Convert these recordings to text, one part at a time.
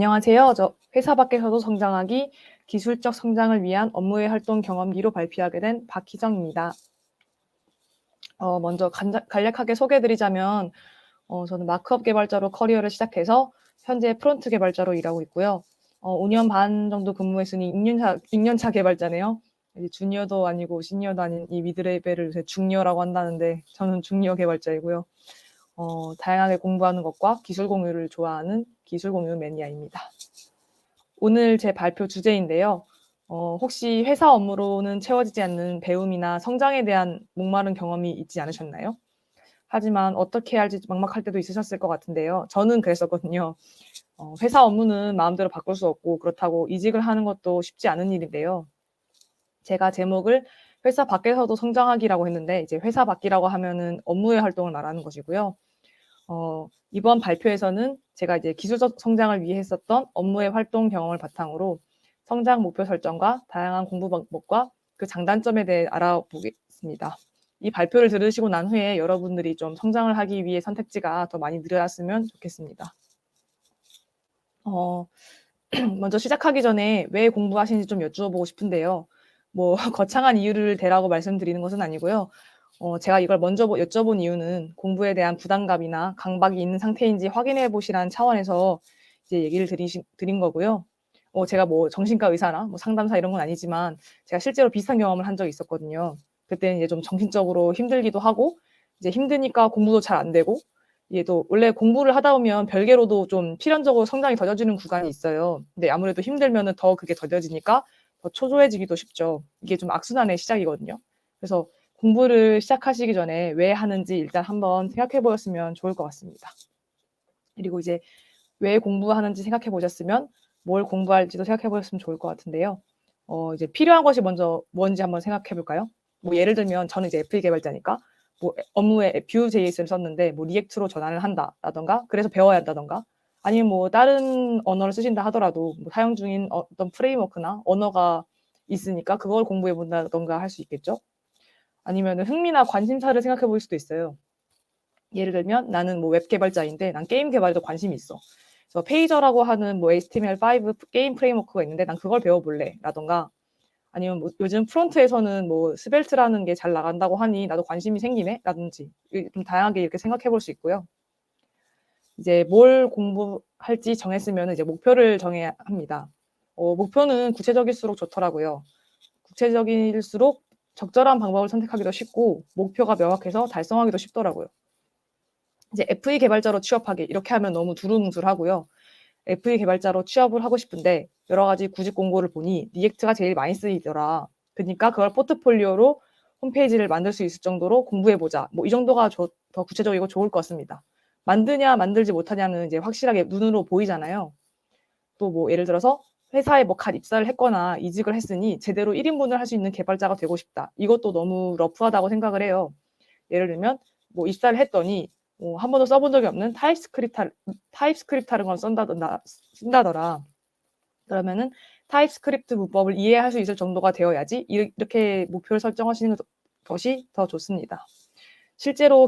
안녕하세요. 저 회사 밖에서도 성장하기, 기술적 성장을 위한 업무의 활동 경험기로 발표하게 된 박희정입니다. 먼저 간략하게 소개해드리자면 저는 마크업 개발자로 커리어를 시작해서 현재 프론트 개발자로 일하고 있고요. 5년 반 정도 근무했으니 6년차 개발자네요. 이제 주니어도 아니고 시니어도 아닌 이 미드레벨을 요새 중니어라고 한다는데 저는 중니어 개발자이고요. 다양하게 공부하는 것과 기술 공유를 좋아하는 기술 공유 매니아입니다. 오늘 제 발표 주제인데요. 혹시 회사 업무로는 채워지지 않는 배움이나 성장에 대한 목마른 경험이 있지 않으셨나요? 하지만 어떻게 해야 할지 막막할 때도 있으셨을 것 같은데요. 저는 그랬었거든요. 회사 업무는 마음대로 바꿀 수 없고 그렇다고 이직을 하는 것도 쉽지 않은 일인데요. 제가 제목을 회사 밖에서도 성장하기라고 했는데 이제 회사 밖이라고 하면은 업무의 활동을 말하는 것이고요. 이번 발표에서는 제가 이제 기술적 성장을 위해 했었던 업무의 활동 경험을 바탕으로 성장 목표 설정과 다양한 공부 방법과 그 장단점에 대해 알아보겠습니다. 이 발표를 들으시고 난 후에 여러분들이 좀 성장을 하기 위해 선택지가 더 많이 늘어났으면 좋겠습니다. 먼저 시작하기 전에 왜 공부하시는지 좀 여쭈어보고 싶은데요. 뭐 거창한 이유를 대라고 말씀드리는 것은 아니고요. 제가 이걸 먼저 여쭤본 이유는 공부에 대한 부담감이나 강박이 있는 상태인지 확인해 보시라는 차원에서 이제 얘기를 드린 거고요. 제가 뭐 정신과 의사나 뭐 상담사 이런 건 아니지만 제가 실제로 비슷한 경험을 한 적이 있었거든요. 그때는 이제 좀 정신적으로 힘들기도 하고 이제 힘드니까 공부도 잘 안 되고 이게 또 원래 공부를 하다 보면 별개로도 좀 필연적으로 성장이 더뎌지는 구간이 있어요. 근데 아무래도 힘들면은 더 그게 더뎌지니까 더 초조해지기도 쉽죠. 이게 좀 악순환의 시작이거든요. 그래서 공부를 시작하시기 전에 왜 하는지 일단 한번 생각해 보셨으면 좋을 것 같습니다. 그리고 이제 왜 공부하는지 생각해 보셨으면 뭘 공부할지도 생각해 보셨으면 좋을 것 같은데요. 이제 필요한 것이 먼저 뭔지 한번 생각해 볼까요? 뭐 예를 들면 저는 이제 애플 개발자니까 뭐 업무에 Vue.js를 썼는데 뭐 리액트로 전환을 한다라던가 그래서 배워야 한다던가 아니면 뭐 다른 언어를 쓰신다 하더라도 뭐 사용 중인 어떤 프레임워크나 언어가 있으니까 그걸 공부해 본다던가 할 수 있겠죠. 아니면 흥미나 관심사를 생각해 볼 수도 있어요. 예를 들면 나는 뭐 웹 개발자인데 난 게임 개발에도 관심이 있어. 그래서 페이저라고 하는 뭐 HTML5 게임 프레임워크가 있는데 난 그걸 배워볼래 라던가 아니면 뭐 요즘 프론트에서는 뭐 스벨트라는 게 잘 나간다고 하니 나도 관심이 생기네 라든지 좀 다양하게 이렇게 생각해 볼 수 있고요. 이제 뭘 공부할지 정했으면 이제 목표를 정해야 합니다. 목표는 구체적일수록 좋더라고요. 구체적일수록 적절한 방법을 선택하기도 쉽고 목표가 명확해서 달성하기도 쉽더라고요. 이제 FE 개발자로 취업하기 이렇게 하면 너무 두루뭉술하고요. FE 개발자로 취업을 하고 싶은데 여러 가지 구직 공고를 보니 리액트가 제일 많이 쓰이더라. 그러니까 그걸 포트폴리오로 홈페이지를 만들 수 있을 정도로 공부해보자. 뭐 이 정도가 더 구체적이고 좋을 것 같습니다. 만드냐 만들지 못하냐는 이제 확실하게 눈으로 보이잖아요. 또 뭐 예를 들어서 회사에 뭐 갓 입사를 했거나 이직을 했으니 제대로 1인분을 할 수 있는 개발자가 되고 싶다. 이것도 너무 러프하다고 생각을 해요. 예를 들면 뭐 입사를 했더니 한 번도 써본 적이 없는 타입스크립트라는 걸 쓴다더라. 그러면은 타입스크립트 문법을 이해할 수 있을 정도가 되어야지 이렇게 목표를 설정하시는 것이 더 좋습니다. 실제로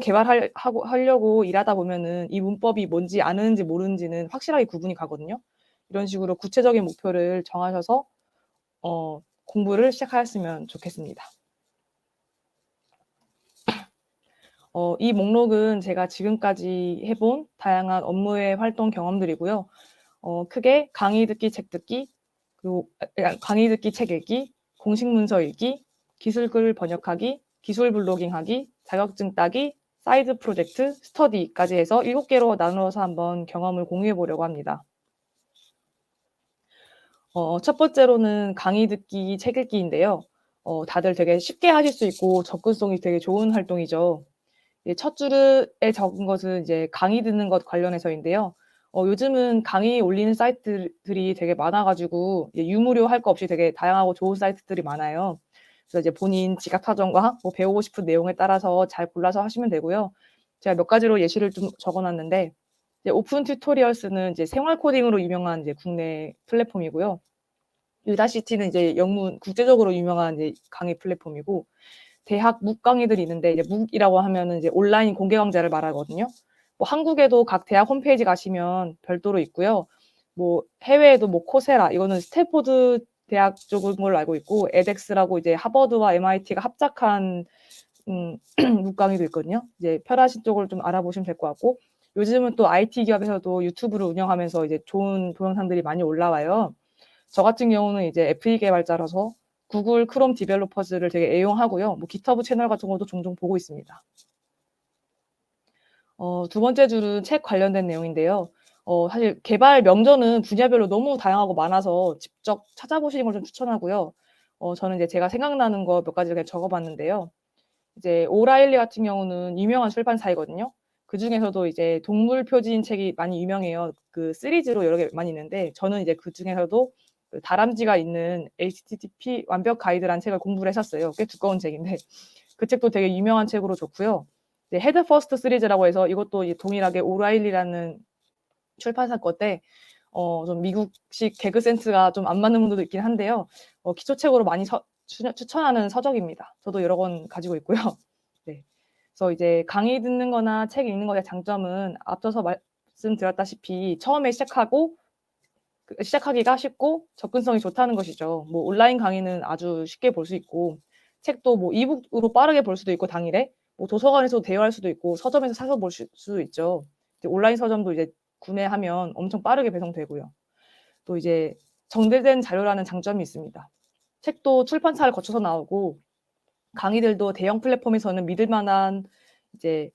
하려고 일하다 보면은 이 문법이 뭔지 아는지 모르는지는 확실하게 구분이 가거든요. 이런 식으로 구체적인 목표를 정하셔서 공부를 시작하였으면 좋겠습니다. 이 목록은 제가 지금까지 해본 다양한 업무의 활동 경험들이고요. 크게 강의 듣기, 책 듣기, 그리고 강의 듣기, 책 읽기, 공식 문서 읽기, 기술글 번역하기, 기술 블로깅하기, 자격증 따기, 사이드 프로젝트, 스터디까지 해서 7개로 나누어서 한번 경험을 공유해 보려고 합니다. 첫 번째로는 강의 듣기, 책 읽기인데요. 다들 되게 쉽게 하실 수 있고 접근성이 되게 좋은 활동이죠. 첫 줄에 적은 것은 이제 강의 듣는 것 관련해서인데요. 요즘은 강의 올리는 사이트들이 되게 많아가지고 유무료 할 거 없이 되게 다양하고 좋은 사이트들이 많아요. 그래서 이제 본인 지각 사정과 뭐 배우고 싶은 내용에 따라서 잘 골라서 하시면 되고요. 제가 몇 가지로 예시를 좀 적어놨는데 이제 오픈 튜토리얼스는 이제 생활 코딩으로 유명한 이제 국내 플랫폼이고요. 유다시티는 이제 영문 국제적으로 유명한 이제 강의 플랫폼이고 대학 묵 강의들이 있는데 이제 묵이라고 하면은 이제 온라인 공개 강좌를 말하거든요. 뭐 한국에도 각 대학 홈페이지 가시면 별도로 있고요. 뭐 해외에도 뭐 코세라 이거는 스탠포드 대학 쪽인 걸로 알고 있고 edX라고 이제 하버드와 MIT가 합작한 묵강의도 있거든요. 이제 편하신 쪽을 좀 알아보시면 될 것 같고 요즘은 또 IT 기업에서도 유튜브를 운영하면서 이제 좋은 동영상들이 많이 올라와요. 저 같은 경우는 이제 FE 개발자라서 구글 크롬 디벨로퍼즈를 되게 애용하고요. 뭐 기터브 채널 같은 것도 종종 보고 있습니다. 두 번째 줄은 책 관련된 내용인데요. 사실 개발 명저는 분야별로 너무 다양하고 많아서 직접 찾아보시는 걸 좀 추천하고요. 저는 이제 제가 생각나는 거 몇 가지를 그냥 적어봤는데요. 이제 오라일리 같은 경우는 유명한 출판사이거든요. 그중에서도 이제 동물 표지인 책이 많이 유명해요. 그 시리즈로 여러 개 많이 있는데 저는 이제 그중에서도 그 다람쥐가 있는 HTTP 완벽 가이드라는 책을 공부를 했었어요. 꽤 두꺼운 책인데 그 책도 되게 유명한 책으로 좋고요. 이제 헤드 퍼스트 시리즈라고 해서 이것도 이제 동일하게 오라일리라는 출판사 건데 좀 미국식 개그 센스가 좀 안 맞는 분들도 있긴 한데요. 기초책으로 많이 추천하는 서적입니다. 저도 여러 권 가지고 있고요. 네. 그래서 이제 강의 듣는 거나 책 읽는 거의 장점은 앞서서 말씀드렸다시피 처음에 시작하기가 쉽고 접근성이 좋다는 것이죠. 뭐 온라인 강의는 아주 쉽게 볼 수 있고 책도 뭐 이북으로 빠르게 볼 수도 있고 당일에 뭐 도서관에서 대여할 수도 있고 서점에서 사서 볼 수도 있죠. 이제 온라인 서점도 이제 구매하면 엄청 빠르게 배송되고요. 또 이제 정제된 자료라는 장점이 있습니다. 책도 출판사를 거쳐서 나오고 강의들도 대형 플랫폼에서는 믿을 만한 이제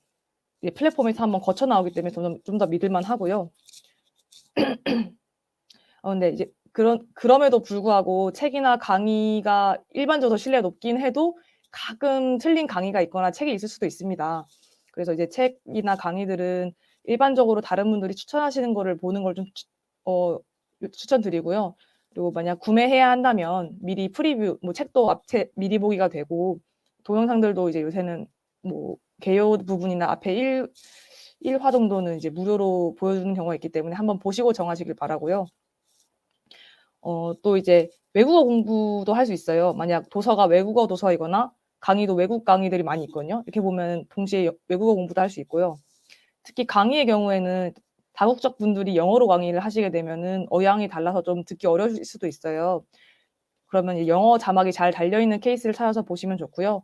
플랫폼에서 한번 거쳐 나오기 때문에 좀 더 믿을 만하고요. 근데 이제 그럼에도 불구하고 책이나 강의가 일반적으로 신뢰가 높긴 해도 가끔 틀린 강의가 있거나 책이 있을 수도 있습니다. 그래서 이제 책이나 강의들은 일반적으로 다른 분들이 추천하시는 거를 보는 걸 좀 추천드리고요. 그리고 만약 구매해야 한다면 미리 프리뷰, 뭐 책도 앞에 미리 보기가 되고 동영상들도 이제 요새는 뭐 개요 부분이나 앞에 1화 정도는 이제 무료로 보여주는 경우가 있기 때문에 한번 보시고 정하시길 바라고요. 또 이제 외국어 공부도 할 수 있어요. 만약 도서가 외국어 도서이거나 강의도 외국 강의들이 많이 있거든요. 이렇게 보면 동시에 외국어 공부도 할 수 있고요. 특히 강의의 경우에는 다국적 분들이 영어로 강의를 하시게 되면은 어양이 달라서 좀 듣기 어려우실 수도 있어요. 그러면 영어 자막이 잘 달려있는 케이스를 찾아서 보시면 좋고요.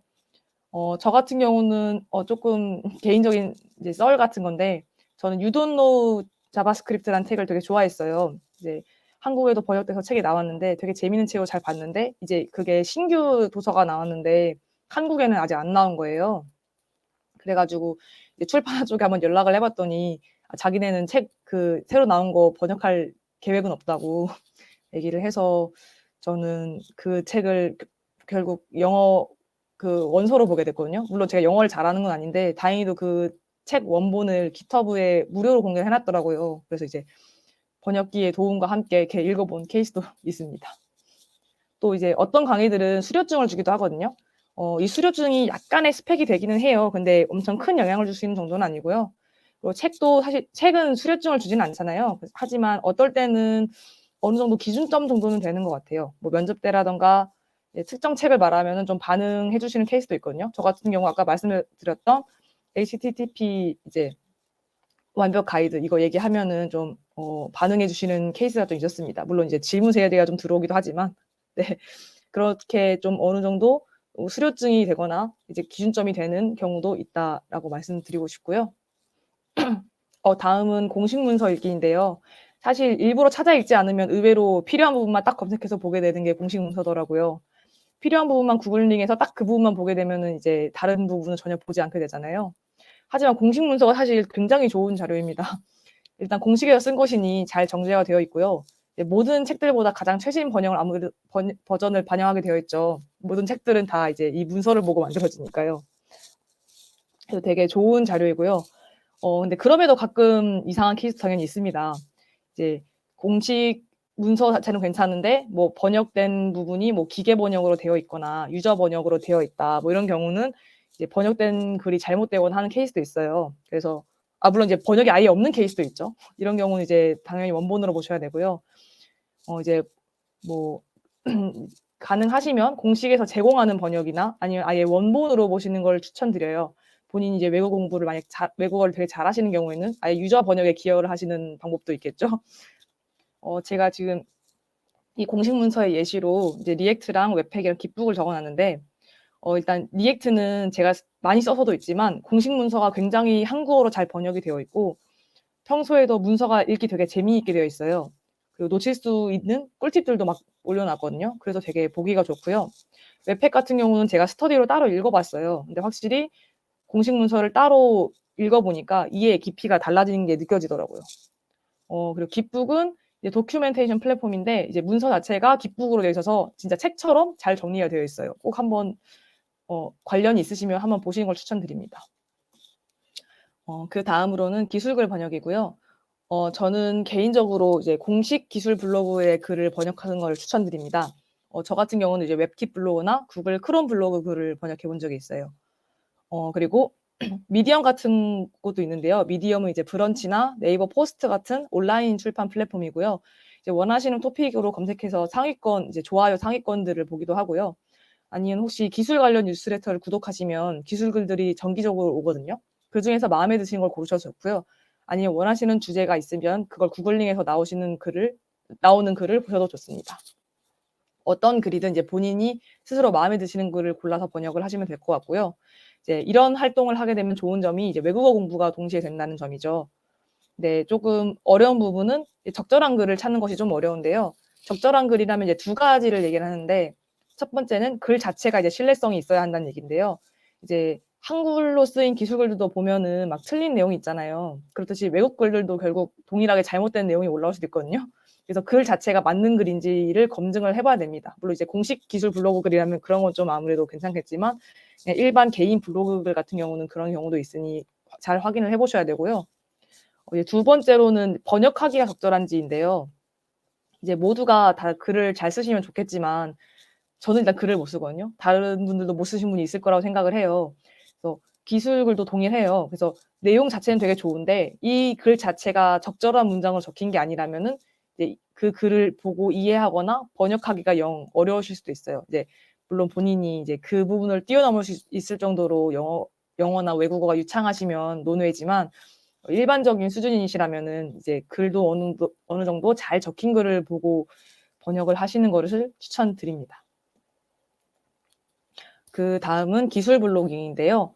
저 같은 경우는 조금 개인적인 이제 썰 같은 건데 저는 You Don't Know JavaScript라는 책을 되게 좋아했어요. 이제 한국에도 번역돼서 책이 나왔는데 되게 재밌는 책으로 잘 봤는데 이제 그게 신규 도서가 나왔는데 한국에는 아직 안 나온 거예요. 그래가지고 출판사 쪽에 한번 연락을 해봤더니 자기네는 책 새로 나온 거 번역할 계획은 없다고 얘기를 해서 저는 그 책을 결국 영어 원서로 보게 됐거든요. 물론 제가 영어를 잘하는 건 아닌데 다행히도 그 책 원본을 기터브에 무료로 공개를 해놨더라고요. 그래서 이제 번역기의 도움과 함께 이렇게 읽어본 케이스도 있습니다. 또 이제 어떤 강의들은 수료증을 주기도 하거든요. 이 수료증이 약간의 스펙이 되기는 해요. 근데 엄청 큰 영향을 줄 수 있는 정도는 아니고요. 그리고 책도 사실 책은 수료증을 주지는 않잖아요. 하지만 어떨 때는 어느 정도 기준점 정도는 되는 것 같아요. 뭐 면접 때라던가 특정 책을 말하면은 좀 반응해 주시는 케이스도 있거든요. 저 같은 경우 아까 말씀을 드렸던 HTTP 이제 완벽 가이드 이거 얘기하면은 좀 반응해 주시는 케이스가 좀 있었습니다. 물론 이제 질문 세대가 좀 들어오기도 하지만 네. 그렇게 좀 어느 정도 수료증이 되거나 이제 기준점이 되는 경우도 있다라고 말씀드리고 싶고요. 다음은 공식 문서 읽기인데요. 사실 일부러 찾아 읽지 않으면 의외로 필요한 부분만 딱 검색해서 보게 되는 게 공식 문서더라고요. 필요한 부분만 구글링해서 딱 그 부분만 보게 되면은 이제 다른 부분은 전혀 보지 않게 되잖아요. 하지만 공식 문서가 사실 굉장히 좋은 자료입니다. 일단 공식에서 쓴 것이니 잘 정제가 되어 있고요. 모든 책들보다 가장 최신 번역을 아무래도 버전을 반영하게 되어 있죠. 모든 책들은 다 이제 이 문서를 보고 만들어지니까요. 그래서 되게 좋은 자료이고요. 근데 그럼에도 가끔 이상한 케이스 당연히 있습니다. 이제 공식 문서 자체는 괜찮은데 뭐 번역된 부분이 뭐 기계 번역으로 되어 있거나 유저 번역으로 되어 있다. 뭐 이런 경우는 이제 번역된 글이 잘못되거나 하는 케이스도 있어요. 그래서 물론 이제 번역이 아예 없는 케이스도 있죠. 이런 경우는 이제 당연히 원본으로 보셔야 되고요. 이제 뭐 가능하시면 공식에서 제공하는 번역이나 아니면 아예 원본으로 보시는 걸 추천드려요. 본인이 이제 외국어 공부를 만약 외국어를 되게 잘하시는 경우에는 아예 유저 번역에 기여를 하시는 방법도 있겠죠. 제가 지금 이 공식 문서의 예시로 이제 리액트랑 웹팩이랑 깃북을 적어 놨는데 일단 리액트는 제가 많이 써서도 있지만 공식 문서가 굉장히 한국어로 잘 번역이 되어 있고 평소에도 문서가 읽기 되게 재미있게 되어 있어요. 그리고 놓칠 수 있는 꿀팁들도 막 올려 놨거든요. 그래서 되게 보기가 좋고요. 웹팩 같은 경우는 제가 스터디로 따로 읽어 봤어요. 근데 확실히 공식 문서를 따로 읽어 보니까 이해의 깊이가 달라지는 게 느껴지더라고요. 그리고 깃북은 이제 도큐멘테이션 플랫폼인데 이제 문서 자체가 깃북으로 되어 있어서 진짜 책처럼 잘 정리가 되어 있어요. 꼭 한번 관련이 있으시면 한번 보시는 걸 추천드립니다. 그다음으로는 기술글 번역이고요. 저는 개인적으로 이제 공식 기술 블로그의 글을 번역하는 걸 추천드립니다. 저 같은 경우는 이제 웹킷 블로그나 구글 크롬 블로그 글을 번역해 본 적이 있어요. 그리고 미디엄 같은 곳도 있는데요. 미디엄은 이제 브런치나 네이버 포스트 같은 온라인 출판 플랫폼이고요. 이제 원하시는 토픽으로 검색해서 상위권, 이제 좋아요 상위권들을 보기도 하고요. 아니면 혹시 기술 관련 뉴스레터를 구독하시면 기술 글들이 정기적으로 오거든요. 그중에서 마음에 드시는 걸 고르셔도 좋고요. 아니면 원하시는 주제가 있으면 그걸 구글링해서 나오는 글을 보셔도 좋습니다. 어떤 글이든 이제 본인이 스스로 마음에 드시는 글을 골라서 번역을 하시면 될 것 같고요. 이제 이런 활동을 하게 되면 좋은 점이 이제 외국어 공부가 동시에 된다는 점이죠. 네, 조금 어려운 부분은 적절한 글을 찾는 것이 좀 어려운데요. 적절한 글이라면 이제 두 가지를 얘기를 하는데 첫 번째는 글 자체가 이제 신뢰성이 있어야 한다는 얘기인데요. 이제 한글로 쓰인 기술글들도 보면은 막 틀린 내용이 있잖아요. 그렇듯이 외국 글들도 결국 동일하게 잘못된 내용이 올라올 수도 있거든요. 그래서 글 자체가 맞는 글인지를 검증을 해봐야 됩니다. 물론 이제 공식 기술 블로그 글이라면 그런 건 좀 아무래도 괜찮겠지만 일반 개인 블로그 글 같은 경우는 그런 경우도 있으니 잘 확인을 해보셔야 되고요. 두 번째로는 번역하기가 적절한지인데요. 이제 모두가 다 글을 잘 쓰시면 좋겠지만 저는 일단 글을 못 쓰거든요. 다른 분들도 못 쓰신 분이 있을 거라고 생각을 해요. 그래서 기술글도 동일해요. 그래서 내용 자체는 되게 좋은데 이 글 자체가 적절한 문장으로 적힌 게 아니라면은 이제 그 글을 보고 이해하거나 번역하기가 영 어려우실 수도 있어요. 이제 물론 본인이 이제 그 부분을 뛰어넘을 수 있을 정도로 영어나 외국어가 유창하시면 논외지만 일반적인 수준이시라면은 이제 글도 어느 정도 잘 적힌 글을 보고 번역을 하시는 것을 추천드립니다. 그다음은 기술 블로깅인데요.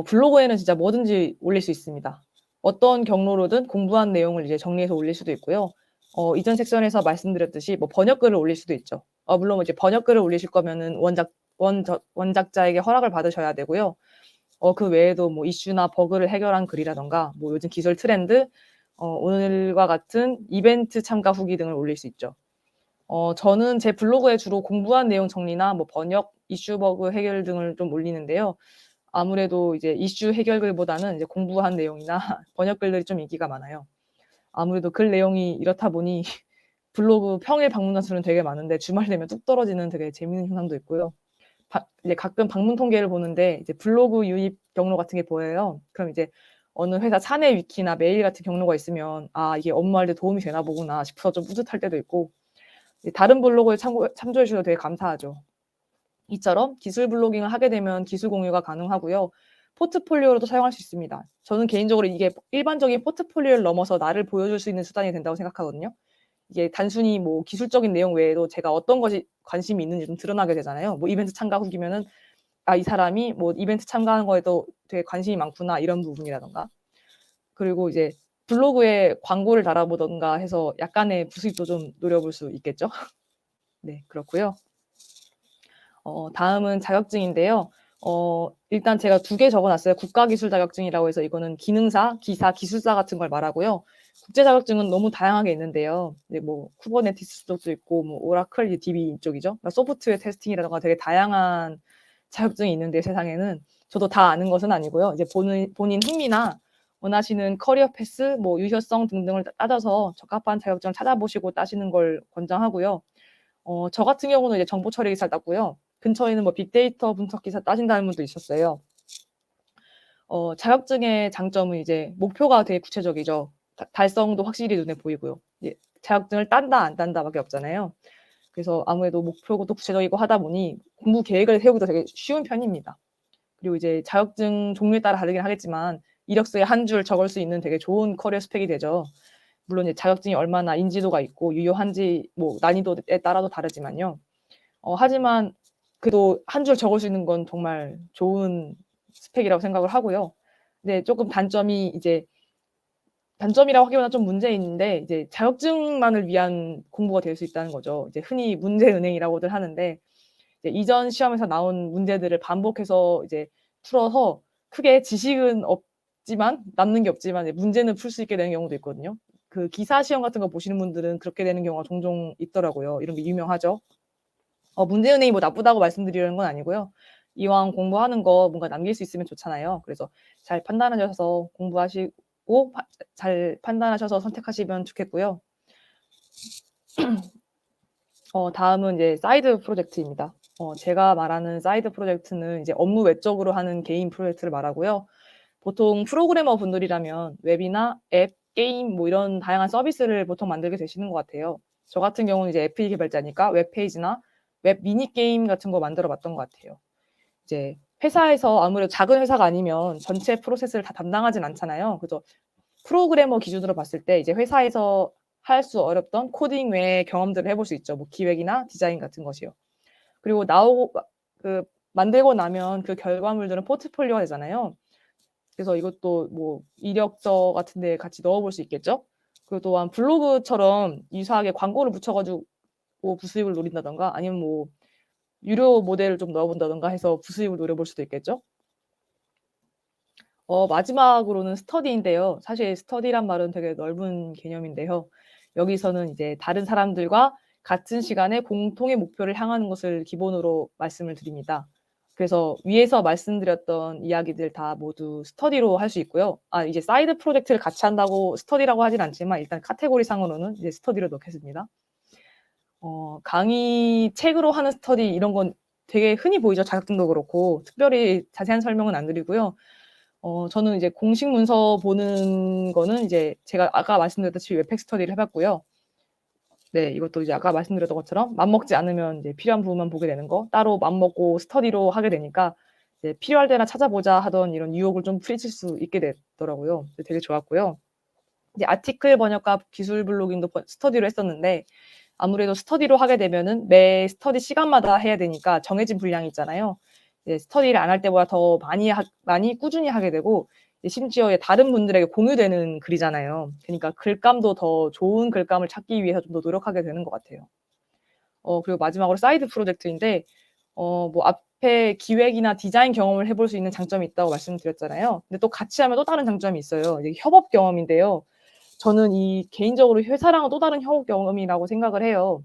블로그에는 진짜 뭐든지 올릴 수 있습니다. 어떤 경로로든 공부한 내용을 이제 정리해서 올릴 수도 있고요. 이전 섹션에서 말씀드렸듯이 뭐 번역글을 올릴 수도 있죠. 물론 이제 번역글을 올리실 거면은 원작자에게 허락을 받으셔야 되고요. 그 외에도 뭐 이슈나 버그를 해결한 글이라던가 뭐 요즘 기술 트렌드, 오늘과 같은 이벤트 참가 후기 등을 올릴 수 있죠. 저는 제 블로그에 주로 공부한 내용 정리나 뭐 번역, 이슈 버그 해결 등을 좀 올리는데요. 아무래도 이제 이슈 해결글보다는 이제 공부한 내용이나 번역글들이 좀 인기가 많아요. 아무래도 글 내용이 이렇다 보니 블로그 평일 방문자 수는 되게 많은데 주말 되면 뚝 떨어지는 되게 재미있는 현상도 있고요. 이제 가끔 방문 통계를 보는데 이제 블로그 유입 경로 같은 게 보여요. 그럼 이제 어느 회사 사내 위키나 메일 같은 경로가 있으면 이게 업무할 때 도움이 되나 보구나 싶어서 좀 뿌듯할 때도 있고 다른 블로그에 참조해 주셔서 되게 감사하죠. 이처럼 기술 블로깅을 하게 되면 기술 공유가 가능하고요. 포트폴리오로도 사용할 수 있습니다. 저는 개인적으로 이게 일반적인 포트폴리오를 넘어서 나를 보여줄 수 있는 수단이 된다고 생각하거든요. 이게 단순히 뭐 기술적인 내용 외에도 제가 어떤 것이 관심이 있는지 좀 드러나게 되잖아요. 뭐 이벤트 참가 후기면은 이 사람이 뭐 이벤트 참가하는 거에도 되게 관심이 많구나 이런 부분이라던가. 그리고 이제 블로그에 광고를 달아보던가 해서 약간의 부수입도 좀 노려볼 수 있겠죠. 네, 그렇고요. 다음은 자격증인데요. 일단 제가 2개 적어 놨어요. 국가기술 자격증이라고 해서 이거는 기능사, 기사, 기술사 같은 걸 말하고요. 국제 자격증은 너무 다양하게 있는데요. 뭐 쿠버네티스 쪽도 있고 뭐 오라클, DB 쪽이죠. 그러니까 소프트웨어 테스팅이라든가 되게 다양한 자격증이 있는데 세상에는 저도 다 아는 것은 아니고요. 이제 본인 흥미나 원하시는 커리어 패스, 뭐 유효성 등등을 따져서 적합한 자격증을 찾아보시고 따시는 걸 권장하고요. 저 같은 경우는 이제 정보 처리 기사를 땄고요. 근처에는 뭐 빅데이터 분석 기사 따신다는 분도 있었어요. 자격증의 장점은 이제 목표가 되게 구체적이죠. 달성도 확실히 눈에 보이고요. 자격증을 딴다 안 딴다밖에 없잖아요. 그래서 아무래도 목표도 구체적이고 하다 보니 공부 계획을 세우기도 되게 쉬운 편입니다. 그리고 이제 자격증 종류에 따라 다르긴 하겠지만 이력서에 한 줄 적을 수 있는 되게 좋은 커리어 스펙이 되죠. 물론 이제 자격증이 얼마나 인지도가 있고 유효한지 뭐 난이도에 따라도 다르지만요. 하지만 그래도 한 줄 적을 수 있는 건 정말 좋은 스펙이라고 생각을 하고요. 근데 조금 단점이라고 하기보다 좀 문제인데 이제 자격증만을 위한 공부가 될 수 있다는 거죠. 이제 흔히 문제은행이라고들 하는데 이제 이전 시험에서 나온 문제들을 반복해서 이제 풀어서 크게 지식은 없지만 남는 게 없지만 이제 문제는 풀 수 있게 되는 경우도 있거든요. 그 기사 시험 같은 거 보시는 분들은 그렇게 되는 경우가 종종 있더라고요. 이런 게 유명하죠. 문제은행이 뭐 나쁘다고 말씀드리려는 건 아니고요. 이왕 공부하는 거 뭔가 남길 수 있으면 좋잖아요. 그래서 잘 판단하셔서 공부하시고 잘 판단하셔서 선택하시면 좋겠고요. 다음은 이제 사이드 프로젝트입니다. 제가 말하는 사이드 프로젝트는 이제 업무 외적으로 하는 개인 프로젝트를 말하고요. 보통 프로그래머 분들이라면 웹이나 앱, 게임 뭐 이런 다양한 서비스를 보통 만들게 되시는 것 같아요. 저 같은 경우는 이제 애플 개발자니까 웹페이지나 웹 미니 게임 같은 거 만들어 봤던 것 같아요. 이제 회사에서 아무래도 작은 회사가 아니면 전체 프로세스를 다 담당하진 않잖아요. 그래서 프로그래머 기준으로 봤을 때 이제 회사에서 할 수 어렵던 코딩 외의 경험들을 해볼 수 있죠. 뭐 기획이나 디자인 같은 것이요. 그리고 만들고 나면 그 결과물들은 포트폴리오가 되잖아요. 그래서 이것도 뭐 이력서 같은 데 같이 넣어볼 수 있겠죠. 그리고 또한 블로그처럼 유사하게 광고를 붙여가지고 부수입을 노린다던가 아니면 뭐 유료 모델을 좀 넣어본다던가 해서 부수입을 노려볼 수도 있겠죠. 마지막으로는 스터디인데요. 사실 스터디란 말은 되게 넓은 개념인데요. 여기서는 이제 다른 사람들과 같은 시간에 공통의 목표를 향하는 것을 기본으로 말씀을 드립니다. 그래서 위에서 말씀드렸던 이야기들 다 모두 스터디로 할 수 있고요. 이제 사이드 프로젝트를 같이 한다고 스터디라고 하진 않지만 일단 카테고리 상으로는 이제 스터디로 넣겠습니다. 강의 책으로 하는 스터디 이런 건 되게 흔히 보이죠. 자격증도 그렇고 특별히 자세한 설명은 안 드리고요. 저는 이제 공식 문서 보는 거는 이제 제가 아까 말씀드렸듯이 웹팩 스터디를 해봤고요. 네, 이것도 이제 아까 말씀드렸던 것처럼 맘먹지 않으면 이제 필요한 부분만 보게 되는 거, 따로 맘먹고 스터디로 하게 되니까 이제 필요할 때나 찾아보자 하던 이런 유혹을 좀 풀이칠 수 있게 됐더라고요. 되게 좋았고요. 이제 아티클 번역과 기술 블로깅도 스터디로 했었는데 아무래도 스터디로 하게 되면은 매 스터디 시간마다 해야 되니까 정해진 분량이 있잖아요. 스터디를 안 할 때보다 더 많이 꾸준히 하게 되고 심지어 다른 분들에게 공유되는 글이잖아요. 그러니까 글감도 더 좋은 글감을 찾기 위해서 좀 더 노력하게 되는 것 같아요. 그리고 마지막으로 사이드 프로젝트인데 뭐 앞에 기획이나 디자인 경험을 해볼 수 있는 장점이 있다고 말씀드렸잖아요. 근데 또 같이 하면 또 다른 장점이 있어요. 이제 협업 경험인데요. 저는 이 개인적으로 회사랑은 또 다른 협업 경험이라고 생각을 해요.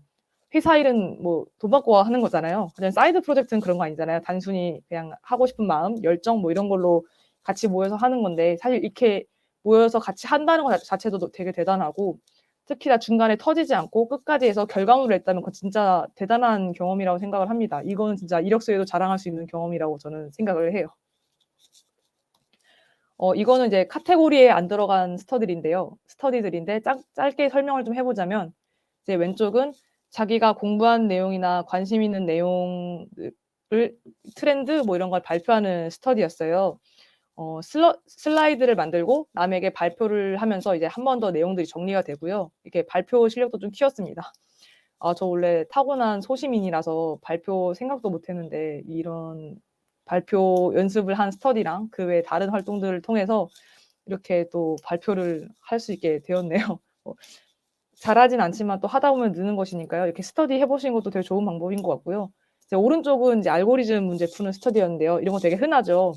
회사 일은 뭐 돈 받고 하는 거잖아요. 하지만 사이드 프로젝트는 그런 거 아니잖아요. 단순히 그냥 하고 싶은 마음, 열정 뭐 이런 걸로 같이 모여서 하는 건데 사실 이렇게 모여서 같이 한다는 것 자체도 되게 대단하고 특히나 중간에 터지지 않고 끝까지 해서 결과물을 냈다면 그건 진짜 대단한 경험이라고 생각을 합니다. 이거는 진짜 이력서에도 자랑할 수 있는 경험이라고 저는 생각을 해요. 이거는 이제 카테고리에 안 들어간 스터디들인데 짧게 설명을 좀 해보자면 이제 왼쪽은 자기가 공부한 내용이나 관심 있는 내용을 트렌드 뭐 이런 걸 발표하는 스터디였어요. 슬라이드를 만들고 남에게 발표를 하면서 이제 한 번 더 내용들이 정리가 되고요. 이렇게 발표 실력도 좀 키웠습니다. 저 원래 타고난 소시민이라서 발표 생각도 못 했는데 이런 발표 연습을 한 스터디랑 그 외 다른 활동들을 통해서 이렇게 또 발표를 할 수 있게 되었네요. 잘하진 않지만 또 하다 보면 느는 것이니까요. 이렇게 스터디 해보신 것도 되게 좋은 방법인 것 같고요. 이제 오른쪽은 이제 알고리즘 문제 푸는 스터디였는데요. 이런 거 되게 흔하죠.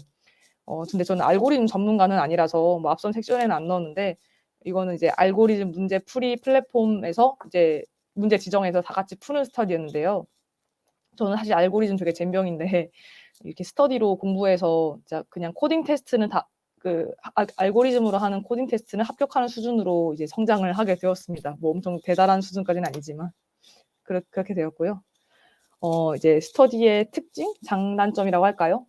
근데 저는 알고리즘 전문가는 아니라서 뭐 앞선 섹션에는 안 넣었는데 이거는 이제 알고리즘 문제 풀이 플랫폼에서 이제 문제 지정해서 다 같이 푸는 스터디였는데요. 저는 사실 알고리즘 되게 젬병인데 이렇게 스터디로 공부해서 진짜 그냥 코딩 테스트는 알고리즘으로 하는 코딩 테스트는 합격하는 수준으로 이제 성장을 하게 되었습니다. 뭐 엄청 대단한 수준까지는 아니지만 그렇게 되었고요. 이제 스터디의 특징, 장단점이라고 할까요?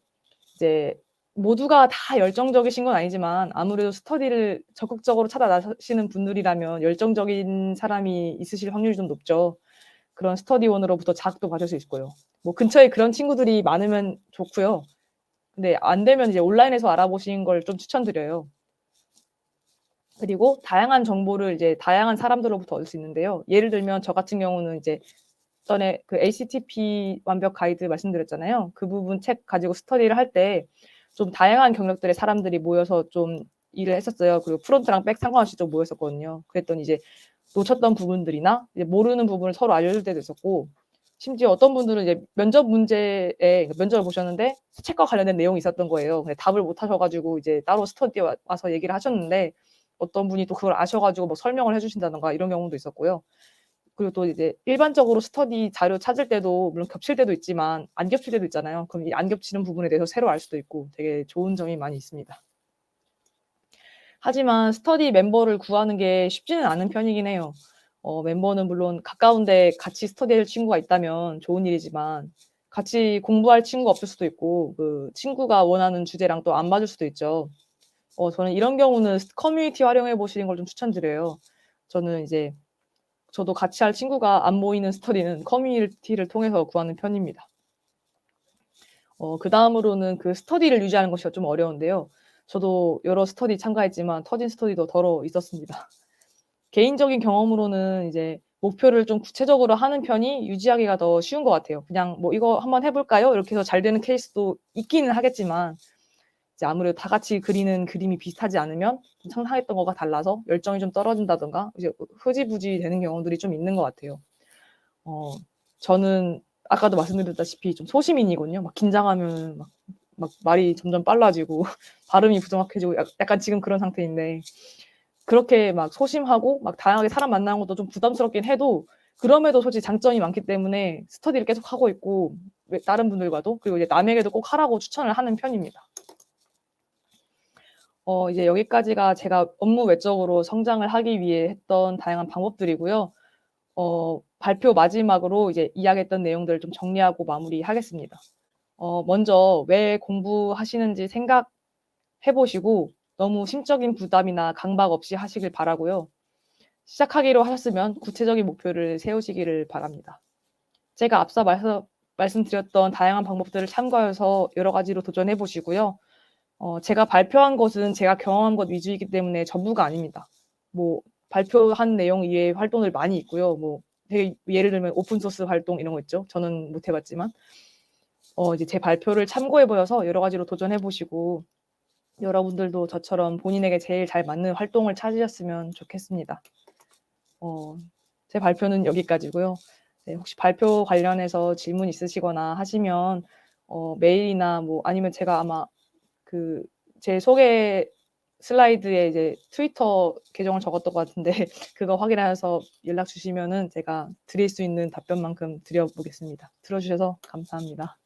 이제 모두가 다 열정적이신 건 아니지만 아무래도 스터디를 적극적으로 찾아 나서시는 분들이라면 열정적인 사람이 있으실 확률이 좀 높죠. 그런 스터디원으로부터 자극도 받을 수 있고요. 뭐 근처에 그런 친구들이 많으면 좋고요. 근데 안 되면 이제 온라인에서 알아보시는 걸 좀 추천드려요. 그리고 다양한 정보를 이제 다양한 사람들로부터 얻을 수 있는데요. 예를 들면 저 같은 경우는 이제 전에 그 HTTP 완벽 가이드 말씀드렸잖아요. 그 부분 책 가지고 스터디를 할 때 좀 다양한 경력들의 사람들이 모여서 좀 일을 했었어요. 그리고 프론트랑 백 상관없이 좀 모였었거든요. 그랬더니 이제 놓쳤던 부분들이나 이제 모르는 부분을 서로 알려줄 때도 있었고, 심지어 어떤 분들은 이제 면접 문제에 면접을 보셨는데 책과 관련된 내용이 있었던 거예요. 근데 답을 못 하셔가지고 이제 따로 스터디에 와서 얘기를 하셨는데, 어떤 분이 또 그걸 아셔가지고 뭐 설명을 해주신다던가 이런 경우도 있었고요. 그리고 또 이제 일반적으로 스터디 자료 찾을 때도 물론 겹칠 때도 있지만 안 겹칠 때도 있잖아요. 그럼 이 안 겹치는 부분에 대해서 새로 알 수도 있고 되게 좋은 점이 많이 있습니다. 하지만 스터디 멤버를 구하는 게 쉽지는 않은 편이긴 해요. 멤버는 물론 가까운데 같이 스터디할 친구가 있다면 좋은 일이지만, 같이 공부할 친구가 없을 수도 있고 그 친구가 원하는 주제랑 또 안 맞을 수도 있죠. 저는 이런 경우는 커뮤니티 활용해 보시는 걸 좀 추천드려요. 저는 이제 저도 같이 할 친구가 안 모이는 스터디는 커뮤니티를 통해서 구하는 편입니다. 그다음으로는 그 스터디를 유지하는 것이 좀 어려운데요. 저도 여러 스터디 참가했지만 터진 스터디도 더러 있었습니다. 개인적인 경험으로는 이제 목표를 좀 구체적으로 하는 편이 유지하기가 더 쉬운 것 같아요. 그냥 뭐 "이거 한번 해 볼까요?" 이렇게 해서 잘 되는 케이스도 있기는 하겠지만, 이제 아무래도 다 같이 그리는 그림이 비슷하지 않으면 상상했던 거가 달라서 열정이 좀 떨어진다든가 이제 흐지부지 되는 경우들이 좀 있는 것 같아요. 저는 아까도 말씀드렸다시피 좀 소심인이거든요. 막 긴장하면 막 말이 점점 빨라지고 발음이 부정확해지고 약간 지금 그런 상태인데, 그렇게 막 소심하고 막 다양하게 사람 만나는 것도 좀 부담스럽긴 해도 그럼에도 솔직히 장점이 많기 때문에 스터디를 계속 하고 있고, 다른 분들과도, 그리고 이제 남에게도 꼭 하라고 추천을 하는 편입니다. 이제 여기까지가 제가 업무 외적으로 성장을 하기 위해 했던 다양한 방법들이고요. 발표 마지막으로 이제 이야기했던 내용들을 좀 정리하고 마무리하겠습니다. 먼저 왜 공부하시는지 생각해 보시고 너무 심적인 부담이나 강박 없이 하시길 바라고요. 시작하기로 하셨으면 구체적인 목표를 세우시기를 바랍니다. 제가 앞서 말씀드렸던 다양한 방법들을 참고해서 여러 가지로 도전해 보시고요. 제가 발표한 것은 제가 경험한 것 위주이기 때문에 전부가 아닙니다. 뭐 발표한 내용 이외의 활동들 많이 있고요. 뭐 되게 예를 들면 오픈 소스 활동 이런 거 있죠. 저는 못 해봤지만 이제 제 발표를 참고해 보여서 여러 가지로 도전해 보시고 여러분들도 저처럼 본인에게 제일 잘 맞는 활동을 찾으셨으면 좋겠습니다. 제 발표는 여기까지고요. 네, 혹시 발표 관련해서 질문 있으시거나 하시면 메일이나 뭐 아니면 제가 아마 그 제 소개 슬라이드에 이제 트위터 계정을 적었던 것 같은데 그거 확인하셔서 연락 주시면은 제가 드릴 수 있는 답변만큼 드려 보겠습니다. 들어 주셔서 감사합니다.